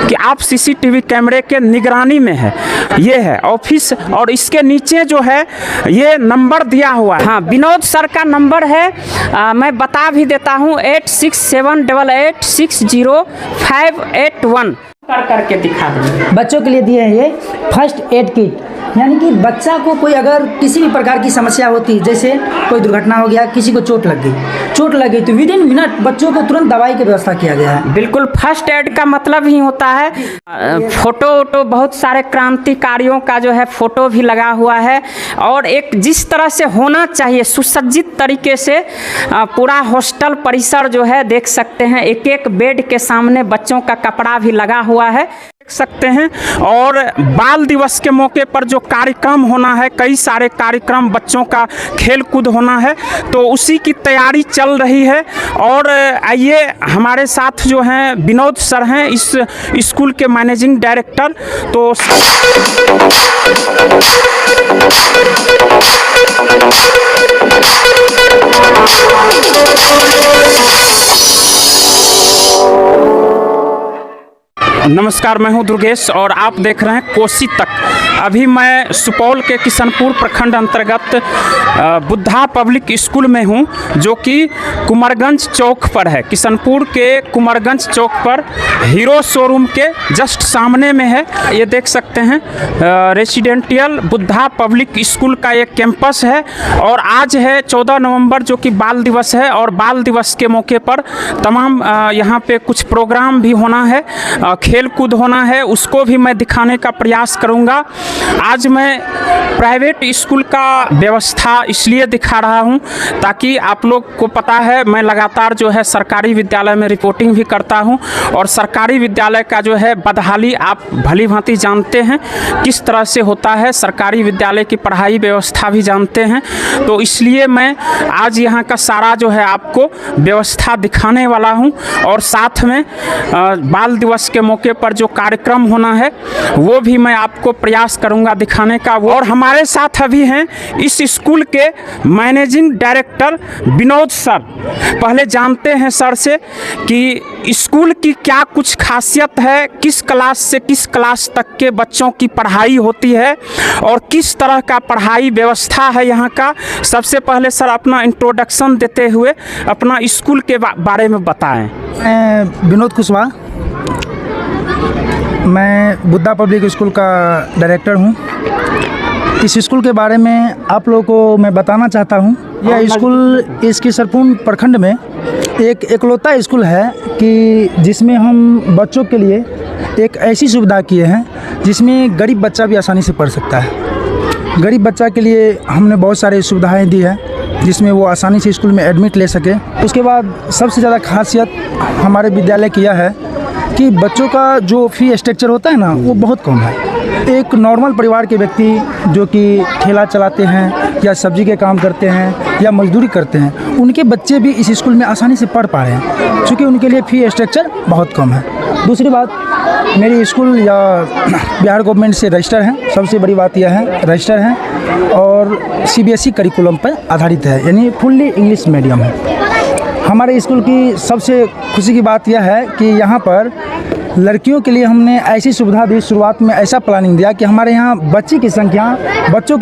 कि आप सीसीटीवी कैमरे के निगरानी में है। ये है ऑफिस और इसके नीचे जो है ये नंबर दिया हुआ है। हाँ, विनोद सर का नंबर है, मैं बता भी देता हूँ 8678860581 करके दिखा देंगे। बच्चों के लिए दिए हैं ये फर्स्ट एड किट, यानी कि बच्चा को कोई अगर किसी भी प्रकार की समस्या होती है, जैसे कोई दुर्घटना हो गया, किसी को चोट लग गई तो विदिन मिनट बच्चों को तुरंत दवाई की व्यवस्था किया गया है। बिल्कुल, फर्स्ट एड का मतलब ही होता है फोटो बहुत सारे क्रांतिकारियों का जो है फोटो भी लगा हुआ है और एक जिस तरह से होना चाहिए सुसज्जित तरीके से पूरा हॉस्टल परिसर जो है देख सकते हैं। एक एक बेड के सामने बच्चों का कपड़ा भी लगा हुआ है, देख सकते हैं। और बाल दिवस के मौके पर जो कार्यक्रम होना है, कई सारे कार्यक्रम बच्चों का खेल कूद होना है, तो उसी की तैयारी चल रही है। और आइए हमारे साथ जो हैं विनोद सर हैं, इस स्कूल के मैनेजिंग डायरेक्टर। तो नमस्कार, मैं हूं दुर्गेश और आप देख रहे हैं कोसी तक। अभी मैं सुपौल के किशनपुर प्रखंड अंतर्गत बुद्धा पब्लिक स्कूल में हूं, जो कि कुंवरगंज चौक पर है। किशनपुर के कुंवरगंज चौक पर हीरो शोरूम के जस्ट सामने में है। ये देख सकते हैं रेसिडेंशियल बुद्धा पब्लिक स्कूल का एक कैंपस है। और आज है 14 नवंबर, जो कि बाल दिवस है। और बाल दिवस के मौके पर तमाम यहाँ पे कुछ प्रोग्राम भी होना है, खेल कूद होना है, उसको भी मैं दिखाने का प्रयास करूंगा। आज मैं प्राइवेट स्कूल का व्यवस्था इसलिए दिखा रहा हूं ताकि आप लोग को पता है मैं लगातार जो है सरकारी विद्यालय में रिपोर्टिंग भी करता हूं और सरकारी विद्यालय का जो है बदहाली आप भली भांति जानते हैं किस तरह से होता है। सरकारी विद्यालय की पढ़ाई व्यवस्था भी जानते हैं, तो इसलिए मैं आज यहाँ का सारा जो है आपको व्यवस्था दिखाने वाला हूँ। और साथ में बाल दिवस के मौके पर जो कार्यक्रम होना है वो भी मैं आपको प्रयास करूंगा दिखाने का। और हमारे साथ अभी हैं इस स्कूल के मैनेजिंग डायरेक्टर विनोद सर। पहले जानते हैं सर से कि स्कूल की क्या कुछ खासियत है, किस क्लास से किस क्लास तक के बच्चों की पढ़ाई होती है और किस तरह का पढ़ाई व्यवस्था है यहाँ का। सबसे पहले सर अपना इंट्रोडक्शन देते हुए अपना स्कूल के बारे में बताएं। विनोद कुशवाहा, मैं बुद्धा पब्लिक स्कूल का डायरेक्टर हूँ। इस स्कूल के बारे में आप लोगों को मैं बताना चाहता हूँ। यह स्कूल इस किशनपुर प्रखंड में एक एकलौता स्कूल है कि जिसमें हम बच्चों के लिए एक ऐसी सुविधा किए हैं जिसमें गरीब बच्चा भी आसानी से पढ़ सकता है। गरीब बच्चा के लिए हमने बहुत सारी सुविधाएँ दी हैं जिसमें वो आसानी से स्कूल में एडमिट ले सके। उसके बाद सबसे ज़्यादा खासियत हमारे विद्यालय की यह है कि बच्चों का जो फी स्ट्रक्चर होता है ना, वो बहुत कम है। एक नॉर्मल परिवार के व्यक्ति जो कि ठेला चलाते हैं या सब्जी के काम करते हैं या मजदूरी करते हैं, उनके बच्चे भी इस स्कूल में आसानी से पढ़ पा रहे हैं क्योंकि उनके लिए फ़ी स्ट्रक्चर बहुत कम है। दूसरी बात, मेरी स्कूल या बिहार गवर्नमेंट से रजिस्टर है। सबसे बड़ी बात यह है रजिस्टर है और CBSE करिकुलम पर आधारित है, यानी फुल्ली इंग्लिश मीडियम है। हमारे स्कूल की सबसे खुशी की बात यह है कि यहाँ पर लड़कियों के लिए हमने ऐसी सुविधा दी, शुरुआत में ऐसा प्लानिंग दिया कि हमारे यहाँ बच्चों की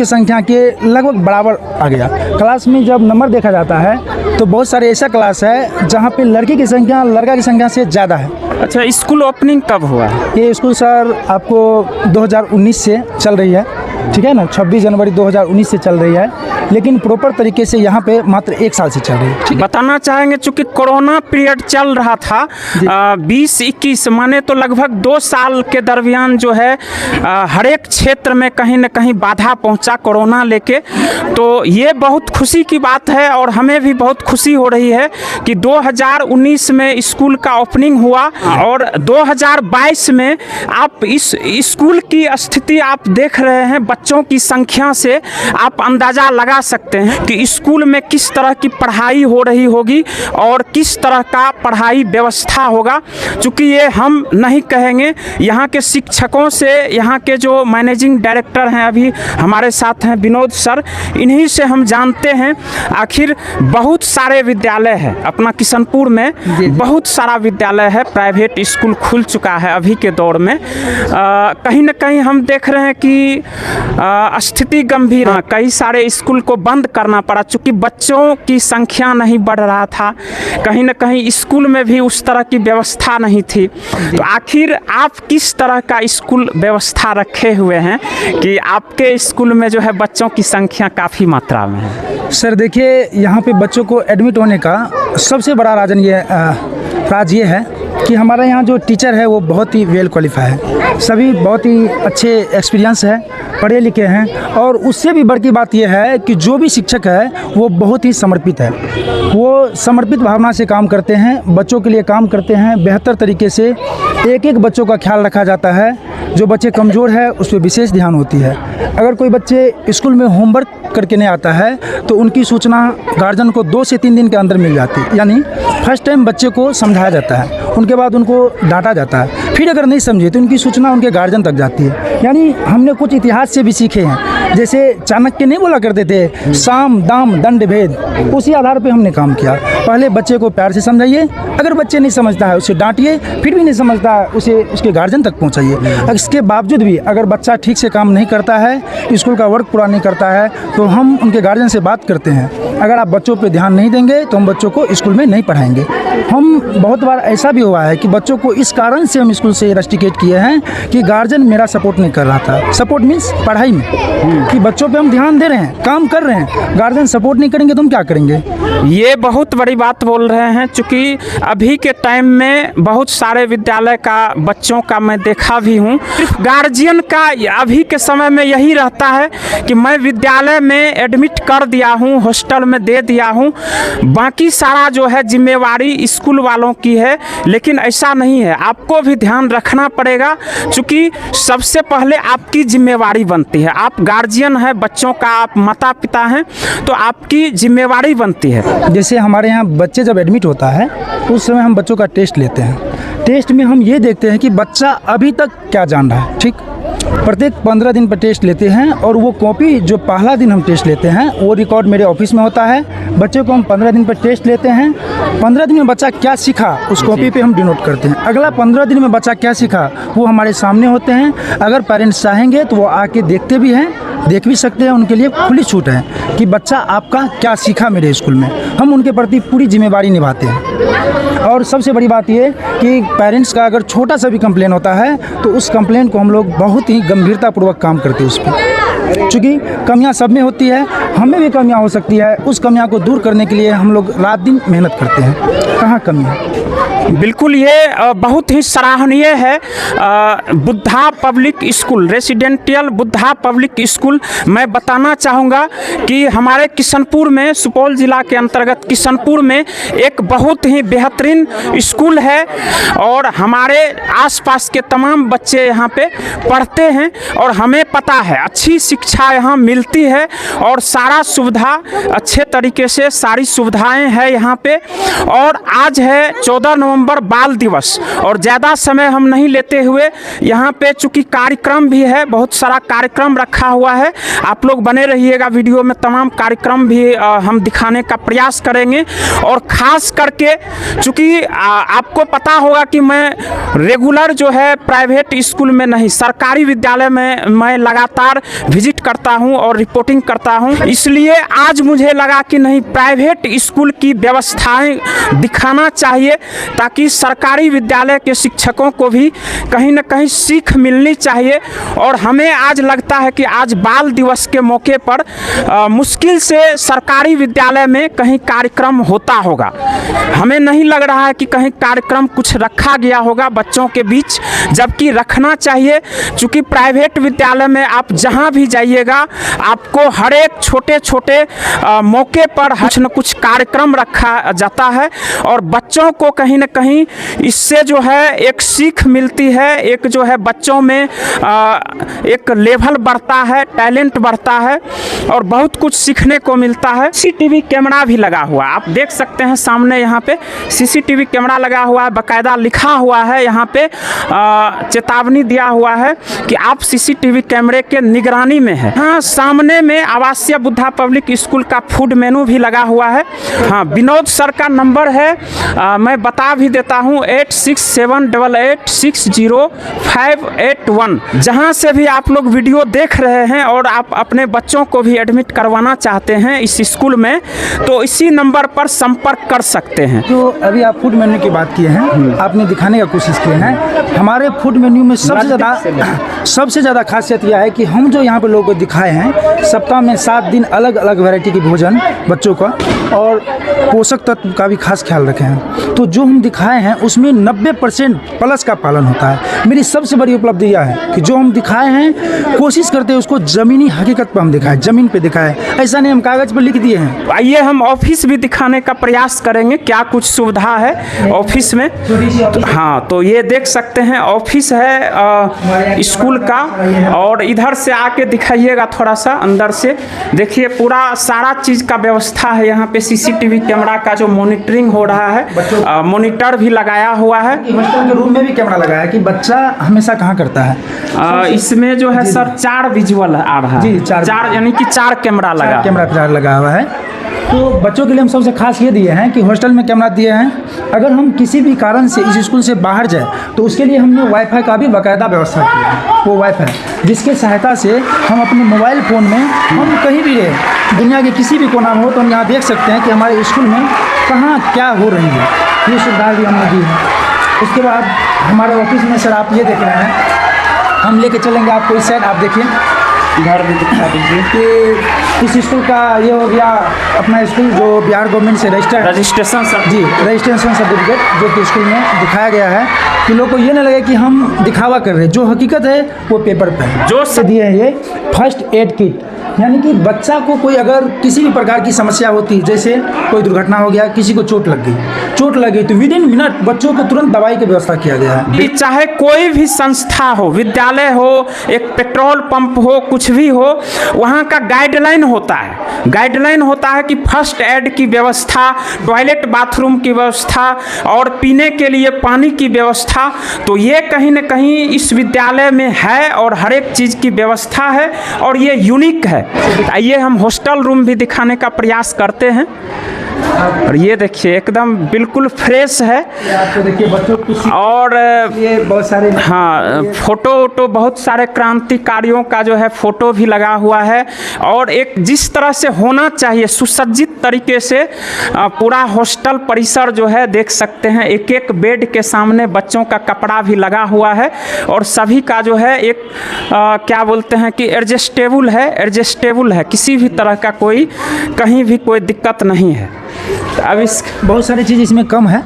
संख्या के लगभग बराबर आ गया। क्लास में जब नंबर देखा जाता है तो बहुत सारे ऐसा क्लास है जहाँ पे लड़की की संख्या लड़का की संख्या से ज़्यादा है। अच्छा, स्कूल ओपनिंग कब हुआ है? ये स्कूल सर आपको 2019 से चल रही है, ठीक है ना। 26 जनवरी 2019 से चल रही है, लेकिन प्रॉपर तरीके से यहाँ पे मात्र 1 साल से चल रही है। बताना चाहेंगे चूँकि कोरोना पीरियड चल रहा था 20-21, माने तो लगभग 2 साल के दरमियान जो है हर एक क्षेत्र में कहीं न कहीं बाधा पहुँचा कोरोना लेके। तो ये बहुत खुशी की बात है और हमें भी बहुत खुशी हो रही है कि 2019 में स्कूल का ओपनिंग हुआ और 2022 में आप इस स्कूल की स्थिति आप देख रहे हैं। बच्चों की संख्या से आप अंदाज़ा लगा लगा सकते हैं कि स्कूल में किस तरह की पढ़ाई हो रही होगी और किस तरह का पढ़ाई व्यवस्था होगा। चूँकि ये हम नहीं कहेंगे, यहाँ के शिक्षकों से, यहाँ के जो मैनेजिंग डायरेक्टर हैं अभी हमारे साथ हैं विनोद सर, इन्हीं से हम जानते हैं। आखिर बहुत सारे विद्यालय हैं अपना किशनपुर में, बहुत सारा विद्यालय है, प्राइवेट स्कूल खुल चुका है अभी के दौर में। कहीं ना कहीं हम देख रहे हैं कि स्थिति गंभीर है, कई सारे स्कूल को बंद करना पड़ा चूँकि बच्चों की संख्या नहीं बढ़ रहा था, कहीं ना कहीं स्कूल में भी उस तरह की व्यवस्था नहीं थी। तो आखिर आप किस तरह का स्कूल व्यवस्था रखे हुए हैं कि आपके स्कूल में जो है बच्चों की संख्या काफ़ी मात्रा में है? सर देखिए, यहाँ पे बच्चों को एडमिट होने का सबसे बड़ा राज ये है कि हमारे यहाँ जो टीचर है वो बहुत ही वेल क्वालिफाई है, सभी बहुत ही अच्छे एक्सपीरियंस है, पढ़े लिखे हैं। और उससे भी बड़ी बात यह है कि जो भी शिक्षक है वो बहुत ही समर्पित है, वो समर्पित भावना से काम करते हैं, बच्चों के लिए काम करते हैं, बेहतर तरीके से एक एक बच्चों का ख्याल रखा जाता है। जो बच्चे कमज़ोर है उस पर विशेष ध्यान होती है। अगर कोई बच्चे स्कूल में होमवर्क करके नहीं आता है तो उनकी सूचना गार्जियन को 2 से 3 दिन के अंदर मिल जाती है, यानी फर्स्ट टाइम बच्चे को समझाया जाता है, उनके बाद उनको डांटा जाता है, फिर अगर नहीं समझे तो उनकी सूचना उनके गार्जियन तक जाती है। यानी हमने कुछ इतिहास से भी सीखे हैं, जैसे चाणक्य नहीं बोला करते थे साम दाम दंड भेद, उसी आधार पे हमने काम किया। पहले बच्चे को प्यार से समझाइए, अगर बच्चे नहीं समझता है उसे डांटिए, फिर भी नहीं समझता है उसे उसके गार्जियन तक पहुंचाइए। इसके बावजूद भी अगर बच्चा ठीक से काम नहीं करता है, स्कूल का वर्क पूरा नहीं करता है, तो हम उनके गार्जियन से बात करते हैं, अगर आप बच्चों पे ध्यान नहीं देंगे तो हम बच्चों को स्कूल में नहीं पढ़ाएंगे। हम बहुत बार ऐसा भी हुआ है कि बच्चों को इस कारण से हम स्कूल से रस्टिकेट किए हैं कि गार्जियन मेरा सपोर्ट नहीं कर रहा था। सपोर्ट मीन्स पढ़ाई में, कि बच्चों पे हम ध्यान दे रहे हैं, काम कर रहे हैं, गार्जियन सपोर्ट नहीं करेंगे तो हम क्या करेंगे। ये बहुत बड़ी बात बोल रहे हैं, चूँकि अभी के टाइम में बहुत सारे विद्यालय का बच्चों का मैं देखा भी हूँ, सिर्फ गार्जियन का अभी के समय में यही रहता है कि मैं विद्यालय में एडमिट कर दिया हूँ, हॉस्टल में दे दिया हूँ, बाकी सारा जो है जिम्मेवारी स्कूल वालों की है। लेकिन ऐसा नहीं है, आपको भी ध्यान रखना पड़ेगा, क्योंकि सबसे पहले आपकी जिम्मेवारी बनती है। आप गार्जियन है बच्चों का, आप माता पिता हैं, तो आपकी जिम्मेवारी बनती है। जैसे हमारे यहाँ बच्चे जब एडमिट होता है उस समय हम बच्चों का टेस्ट लेते हैं। टेस्ट में हम ये देखते हैं कि बच्चा अभी तक क्या जान रहा है। ठीक, प्रत्येक 15 दिन पर टेस्ट लेते हैं और वो कॉपी जो पहला दिन हम टेस्ट लेते हैं वो रिकॉर्ड मेरे ऑफिस में होता है। बच्चे को हम 15 दिन पर टेस्ट लेते हैं, 15 दिन में बच्चा क्या सीखा उस कॉपी पे हम डिनोट करते हैं। अगला 15 दिन में बच्चा क्या सीखा वो हमारे सामने होते हैं। अगर पेरेंट्स चाहेंगे तो वो आके देखते भी हैं, देख भी सकते हैं, उनके लिए खुली छूट है कि बच्चा आपका क्या सीखा मेरे स्कूल में। हम उनके प्रति पूरी जिम्मेवारी निभाते हैं। और सबसे बड़ी बात ये कि पेरेंट्स का अगर छोटा सा भी कंप्लेन होता है तो उस कंप्लेन को हम लोग बहुत ही गंभीरतापूर्वक काम करते हैं उस पर, चूँकि कमियां सब में होती है, हमें भी कमियां हो सकती है। उस कमियां को दूर करने के लिए हम लोग रात दिन मेहनत करते हैं। कहाँ कमी है? बिल्कुल, ये बहुत ही सराहनीय है। Buddha public school, residential Buddha public school, मैं बताना चाहूँगा कि हमारे किशनपुर में, सुपौल ज़िला के अंतर्गत किशनपुर में एक बहुत ही बेहतरीन स्कूल है और हमारे आसपास के तमाम बच्चे यहाँ पे पढ़ते हैं और हमें पता है अच्छी शिक्षा यहाँ मिलती है और सारा सुविधा अच्छे तरीके से, सारी सुविधाएं हैं यहाँ पे। और आज है 14 नवंबर बाल दिवस और ज़्यादा समय हम नहीं लेते हुए यहाँ पे, चूँकि कार्यक्रम भी है, बहुत सारा कार्यक्रम रखा हुआ है, आप लोग बने रहिएगा, वीडियो में तमाम कार्यक्रम भी हम दिखाने का प्रयास करेंगे। और ख़ास करके चूँकि आपको पता होगा कि मैं रेगुलर जो है प्राइवेट स्कूल में नहीं, सरकारी विद्यालय में मैं लगातार विजिट करता हूं और रिपोर्टिंग करता हूं, इसलिए आज मुझे लगा कि नहीं, प्राइवेट स्कूल की व्यवस्थाएं दिखाना चाहिए ताकि सरकारी विद्यालय के शिक्षकों को भी कहीं ना कहीं सीख मिलनी चाहिए। और हमें आज लगता है कि आज बाल दिवस के मौके पर मुश्किल से सरकारी विद्यालय में कहीं कार्यक्रम होता होगा, हमें नहीं लग रहा है कि कहीं कार्यक्रम कुछ रखा गया होगा बच्चों के बीच, जबकि रखना चाहिए। चूँकि प्राइवेट विद्यालय में आप जहाँ भी जाइएगा आपको हर एक छोटा छोटे छोटे मौके पर कुछ न कुछ कार्यक्रम रखा जाता है और बच्चों को कहीं न कहीं इससे जो है एक सीख मिलती है, एक जो है बच्चों में एक लेवल बढ़ता है, टैलेंट बढ़ता है और बहुत कुछ सीखने को मिलता है। सीसीटीवी कैमरा भी लगा हुआ है, आप देख सकते हैं सामने यहाँ पे सीसीटीवी कैमरा लगा हुआ है, बाकायदा लिखा हुआ है यहाँ पे चेतावनी दिया हुआ है कि आप सीसीटीवी कैमरे के निगरानी में है। हाँ, सामने में आवासीय बुद्धा पब्लिक स्कूल का फूड मेनू भी लगा हुआ है। हाँ, विनोद सर का नंबर है, मैं बता भी देता हूँ 8678860581। जहाँ से भी आप लोग वीडियो देख रहे हैं और आप अपने बच्चों को भी एडमिट करवाना चाहते हैं इस स्कूल में, तो इसी नंबर पर संपर्क कर सकते हैं। जो अभी आप फूड मेन्यू की बात किए हैं, आपने दिखाने का कोशिश किए हैं, हमारे फूड मेन्यू में सबसे ज़्यादा खासियत यह है कि हम जो यहाँ पे लोगों को दिखाए हैं, सप्ताह में 7 दिन अलग अलग वैरायटी की भोजन बच्चों का और पोषक तत्व का भी खास ख्याल रखे हैं। तो जो हम दिखाए हैं उसमें 90% प्लस का पालन होता है। मेरी सबसे बड़ी उपलब्धि यह है कि जो हम दिखाए हैं कोशिश करते हैं उसको ज़मीनी हकीकत पर हम दिखाएं, ज़मीन पे दिखाएं, ऐसा नहीं हम कागज़ पर लिख दिए हैं। आइए हम ऑफिस भी दिखाने का प्रयास करेंगे, क्या कुछ सुविधा है ऑफिस में। हाँ, तो ये देख सकते हैं ऑफिस है स्कूल का, और इधर से आके दिखाइएगा थोड़ा सा अंदर से, देखिए पूरा सारा चीज़ का व्यवस्था है यहाँ पे। सीसीटीवी कैमरा का जो मॉनिटरिंग हो रहा है, मॉनिटर भी लगाया हुआ है। हॉस्टल के रूम में भी कैमरा लगाया है कि बच्चा हमेशा कहाँ करता है। इसमें जो है सर 4 विजुअल आ रहा है जी, 4 यानी कि 4 कैमरा लगा हुआ है। तो बच्चों के लिए हम सबसे खास ये दिए हैं कि हॉस्टल में कैमरा दिए हैं, अगर हम किसी भी कारण से इस स्कूल से बाहर जाए तो उसके लिए हमने वाईफाई का भी बाकायदा व्यवस्था किया है। वो वाईफाई जिसके सहायता से हम अपने मोबाइल फ़ोन में हम कहीं भी रहे, दुनिया के किसी भी कोना में हो, तो हम यहाँ देख सकते हैं कि हमारे स्कूल में कहाँ क्या हो रही है। ये सुविधा भी हमने दी है। उसके बाद हमारे ऑफिस में सर आप ये देख रहे हैं, हम लेके चलेंगे आपको इस साइड, आप देखिए घर भी दिखा दीजिए कि इस स्कूल का ये हो गया अपना स्कूल जो बिहार गवर्नमेंट से रजिस्ट्रेशन रजिस्ट्रेशन सर्टिफिकेट जो कि स्कूल में दिखाया गया है कि लोगों को ये ना लगे कि हम दिखावा कर रहे हैं, जो हकीकत है वो पेपर पे है। जो से दिए हैं ये फर्स्ट एड किट, यानी कि बच्चा को कोई अगर किसी भी प्रकार की समस्या होती, जैसे कोई दुर्घटना हो गया, किसी को चोट लग गई तो विद इन मिनट बच्चों को तुरंत दवाई की व्यवस्था किया गया है। चाहे कोई भी संस्था हो, विद्यालय हो, एक पेट्रोल पंप हो, कुछ भी हो, वहाँ का गाइडलाइन होता है कि फर्स्ट एड की व्यवस्था, टॉयलेट बाथरूम की व्यवस्था और पीने के लिए पानी की व्यवस्था, तो ये कहीं न कहीं इस विद्यालय में है और हर एक चीज़ की व्यवस्था है और ये यूनिक है। आइए हम हॉस्टल रूम भी दिखाने का प्रयास करते हैं, और ये देखिए एकदम बिल्कुल फ्रेश है। आपको देखिए बच्चों को और ये बहुत सारे फोटो बहुत सारे क्रांतिकारियों का जो है फोटो भी लगा हुआ है, और एक जिस तरह से होना चाहिए सुसज्जित तरीके से पूरा हॉस्टल परिसर जो है देख सकते हैं। एक एक बेड के सामने बच्चों का कपड़ा भी लगा हुआ है और सभी का जो है एक क्या बोलते हैं कि एडजस्टेबल है, किसी भी तरह का कोई कहीं भी कोई दिक्कत नहीं है। अब इस बहुत सारी चीज़ इसमें कम है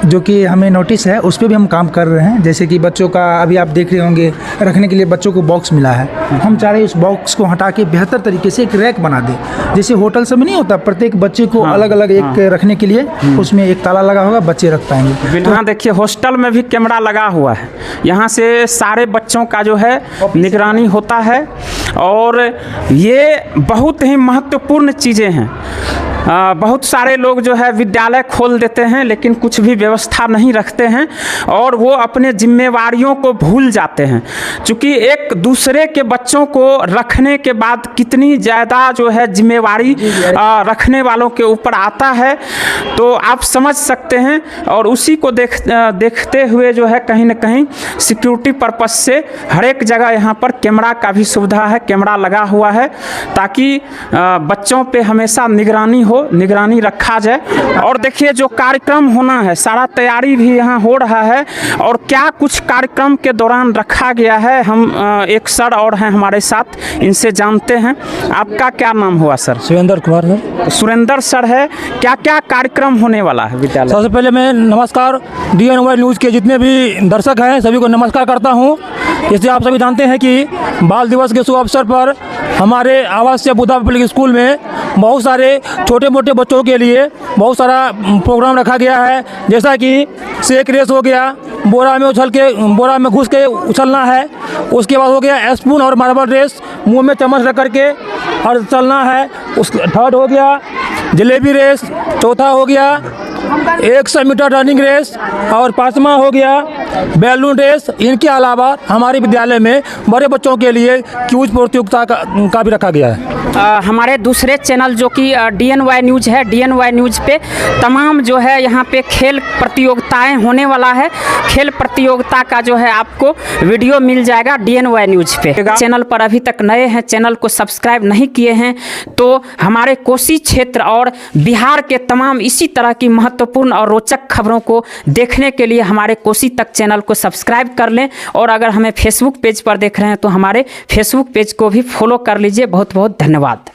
जो कि हमें नोटिस है, उस पर भी हम काम कर रहे हैं। जैसे कि बच्चों का अभी आप देख रहे होंगे रखने के लिए बच्चों को बॉक्स मिला है, हम चाह रहे हैं उस बॉक्स को हटा के बेहतर तरीके से एक रैक बना दें, जैसे होटल सब में नहीं होता, प्रत्येक बच्चे को अलग अलग एक रखने के लिए उसमें एक ताला लगा होगा, बच्चे रख पाएंगे। तो देखिए हॉस्टल में भी कैमरा लगा हुआ है, यहाँ से सारे बच्चों का जो है निगरानी होता है, और ये बहुत ही महत्वपूर्ण चीज़ें हैं। बहुत सारे लोग जो है विद्यालय खोल देते हैं लेकिन कुछ भी व्यवस्था नहीं रखते हैं और वो अपने जिम्मेवारियों को भूल जाते हैं, क्योंकि एक दूसरे के बच्चों को रखने के बाद कितनी ज़्यादा जो है जिम्मेवारी रखने वालों के ऊपर आता है, तो आप समझ सकते हैं। और उसी को देखते हुए जो है कहीं ना कहीं सिक्योरिटी पर्पस से हर एक जगह यहाँ पर कैमरा का भी सुविधा है, कैमरा लगा हुआ है ताकि बच्चों पे हमेशा निगरानी रखा जाए। और देखिए जो कार्यक्रम होना है सारा तैयारी भी यहाँ हो रहा है, और क्या कुछ कार्यक्रम के दौरान रखा गया है, हम एक सर और हैं हमारे साथ, इनसे जानते हैं। आपका क्या नाम हुआ sir? Surendra Kumar sir. Surendra sir है, क्या क्या कार्यक्रम होने वाला है विद्यालय? सबसे पहले मैं नमस्कार DNY न्यूज़ के जितने भी दर्शक हैं सभी को नमस्कार करता हूं। जैसे आप सभी जानते हैं कि बाल दिवस के शुभ अवसर पर हमारे आवासीय बुद्धा पब्लिक स्कूल में बहुत सारे छोटे मोटे बच्चों के लिए बहुत सारा प्रोग्राम रखा गया है। जैसा कि शेक रेस हो गया, बोरा में घुस के उछलना है, उसके बाद हो गया स्पून और मार्बल रेस, मुंह में चम्मच रख करके और चलना है। थर्ड हो गया जलेबी रेस, चौथा हो गया 100 मीटर रनिंग रेस और पाँचवा हो गया बैलून रेस। इनके अलावा हमारे विद्यालय में बड़े बच्चों के लिए क्यूज प्रतियोगिता का भी रखा गया है। हमारे दूसरे चैनल जो कि DNY न्यूज़ है, DNY न्यूज़ पे तमाम जो है यहाँ पे खेल प्रतियोगिताएं होने वाला है। खेल प्रतियोगिता का जो है आपको वीडियो मिल जाएगा DNY न्यूज़ पे। चैनल पर अभी तक नए हैं, चैनल को सब्सक्राइब नहीं किए हैं तो हमारे कोसी क्षेत्र और बिहार के तमाम इसी तरह की महत्वपूर्ण और रोचक खबरों को देखने के लिए हमारे कोसी तक चैनल को सब्सक्राइब कर लें। और अगर हमें फेसबुक पेज पर देख रहे हैं तो हमारे फेसबुक पेज को भी फॉलो कर लीजिए। बहुत बहुत धन्यवाद।